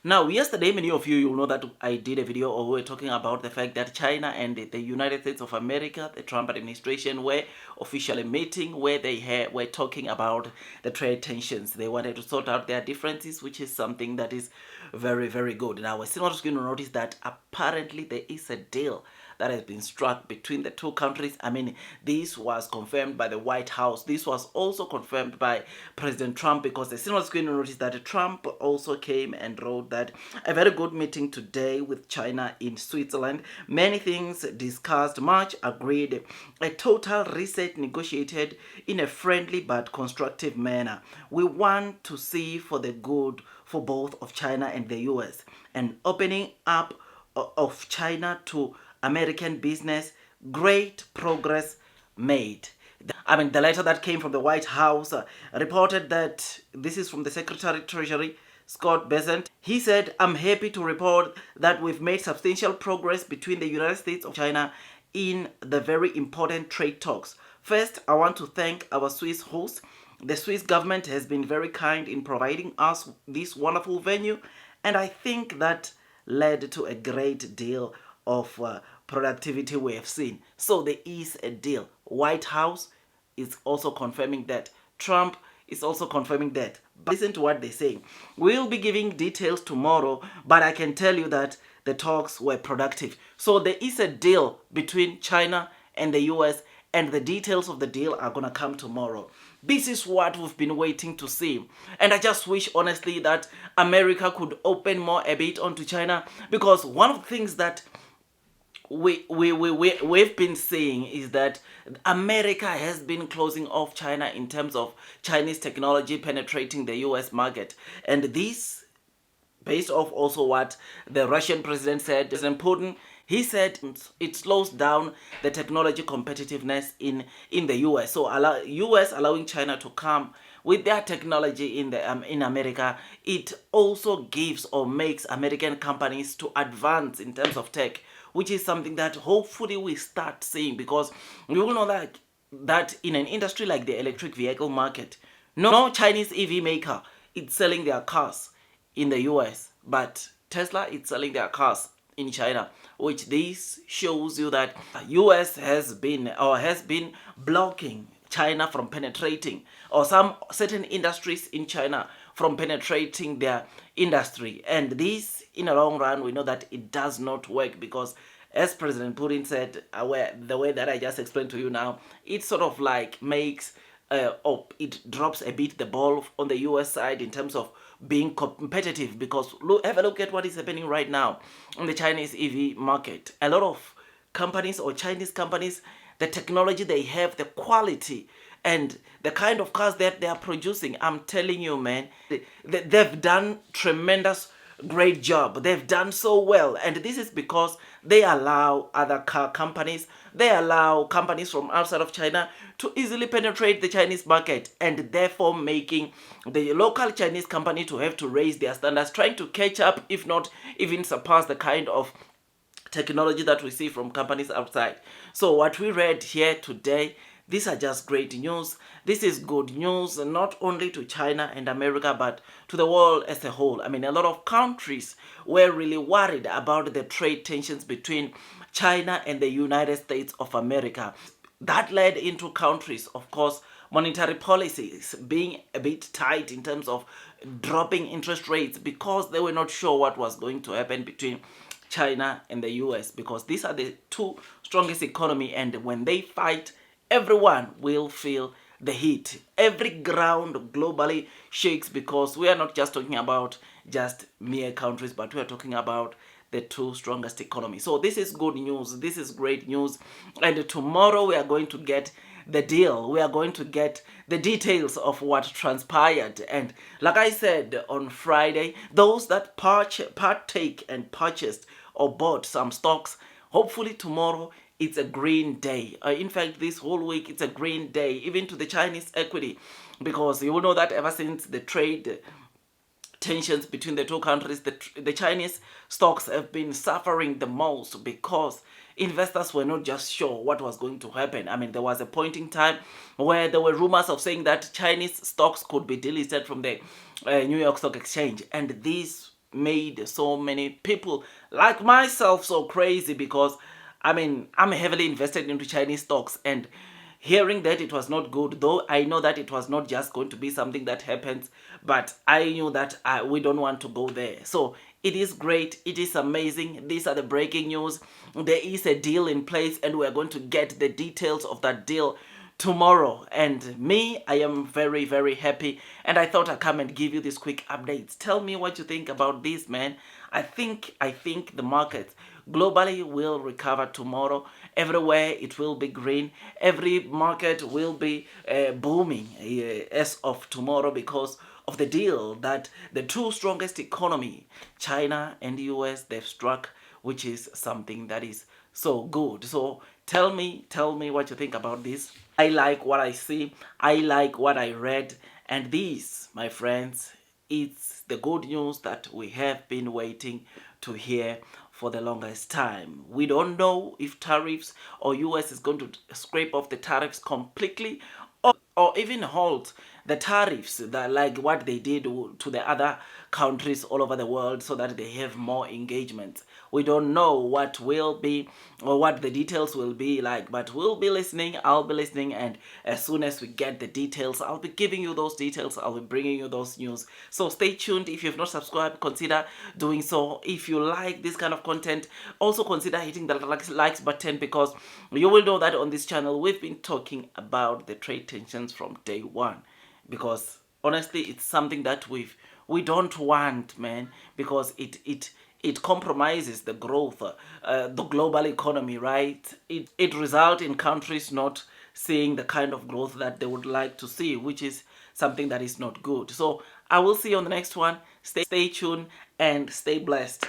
Now, yesterday, many of you will know that I did a video or we were talking about the fact that China and the United States of America, the Trump administration, were officially meeting where they were talking about the trade tensions. They wanted to sort out their differences, which is something that is very, very good. Now, we're still not going to notice that apparently there is a deal that has been struck between the two countries. I mean, this was confirmed by the White House. This was also confirmed by President Trump, because the single screen notice that Trump also came and wrote that a very good meeting today with China in Switzerland. Many things discussed, much agreed, a total reset negotiated in a friendly but constructive manner. We want to see for the good for both of China and the US, and opening up of China to American business, great progress made. I mean, the letter that came from the White House reported that this is from the Secretary of Treasury, Scott Bessent. He said, "I'm happy to report that we've made substantial progress between the United States of China in the very important trade talks. First, I want to thank our Swiss host. The Swiss government has been very kind in providing us this wonderful venue, and I think that led to a great deal of productivity we have seen." So there is a deal. White House is also confirming that. Trump is also confirming that. But listen to what they're saying. We'll be giving details tomorrow, but I can tell you that the talks were productive. So there is a deal between China and the US, and the details of the deal are going to come tomorrow. This is what we've been waiting to see. And I just wish, honestly, that America could open more a bit onto China, because one of the things that we've been saying is that America has been closing off China in terms of Chinese technology penetrating the US market. And this, based off also what the Russian president said, President Putin, he said it slows down the technology competitiveness in the US. So US allowing China to come with their technology in America, it also gives or makes American companies to advance in terms of tech, which is something that hopefully we start seeing, because we all know that in an industry like the electric vehicle market, no Chinese EV maker is selling their cars in the US, but Tesla is selling their cars in China, which this shows you that US has been blocking China from penetrating, or some certain industries in China from penetrating their industry. And this, in the long run, we know that it does not work, because as President Putin said, the way that I just explained to you now, it sort of like makes it drops a bit the ball on the US side in terms of being competitive, because have a look at what is happening right now in the Chinese EV market. A lot of companies or Chinese companies, the technology they have, the quality, and the kind of cars that they are producing, I'm telling you, man, they've done tremendous great job. They've done so well, and this is because they allow other car companies, they allow companies from outside of China to easily penetrate the Chinese market, and therefore making the local Chinese company to have to raise their standards, trying to catch up, if not even surpass the kind of technology that we see from companies outside. So what we read here today, these are just great news. This is good news, not only to China and America, but to the world as a whole. I mean, a lot of countries were really worried about the trade tensions between China and the United States of America. That led into countries, of course, monetary policies being a bit tight in terms of dropping interest rates, because they were not sure what was going to happen between China and the US, because these are the two strongest economies, and when they fight, everyone will feel the heat. Every ground globally shakes, because we are not just talking about just mere countries, but we are talking about the two strongest economies. So this is good news. This is great news. And tomorrow we are going to get the deal. We are going to get the details of what transpired. And like I said on Friday, those that partake and purchased or bought some stocks, hopefully tomorrow it's a green day. In fact, this whole week it's a green day, even to the Chinese equity, because you will know that ever since the trade tensions between the two countries, the Chinese stocks have been suffering the most, because investors were not just sure what was going to happen. I mean, there was a point in time where there were rumors of saying that Chinese stocks could be delisted from the New York Stock Exchange, and this made so many people like myself so crazy, because I mean, I'm heavily invested into Chinese stocks, and hearing that it was not good, though I know that it was not just going to be something that happens, but I knew that we don't want to go there. So it is great, it is amazing. These are the breaking news. There is a deal in place, and we're going to get the details of that deal tomorrow. And me, I am very, very happy, and I thought I'd come and give you these quick updates. Tell me what you think about this, man. I think the markets globally will recover tomorrow. Everywhere it will be green. Every market will be booming as of tomorrow, because of the deal that the two strongest economy, China and US, they've struck, which is something that is so good. So tell me what you think about this. I like what I see. I like what I read. And this, my friends, it's the good news that we have been waiting to hear for the longest time. We don't know if tariffs or US is going to scrape off the tariffs completely, or even halt the tariffs, that like what they did to the other countries all over the world, so that they have more engagement. We don't know what will be, or what the details will be like, but we'll be listening. I'll be listening, and as soon as we get the details, I'll be giving you those details. I'll be bringing you those news. So stay tuned. If you've not subscribed, consider doing so. If you like this kind of content, also consider hitting the likes button, because you will know that on this channel we've been talking about the trade tensions from day one, because honestly it's something that we don't want, man, because it compromises the growth, the global economy, right? It results in countries not seeing the kind of growth that they would like to see, which is something that is not good. So I will see you on the next one. Stay tuned and stay blessed.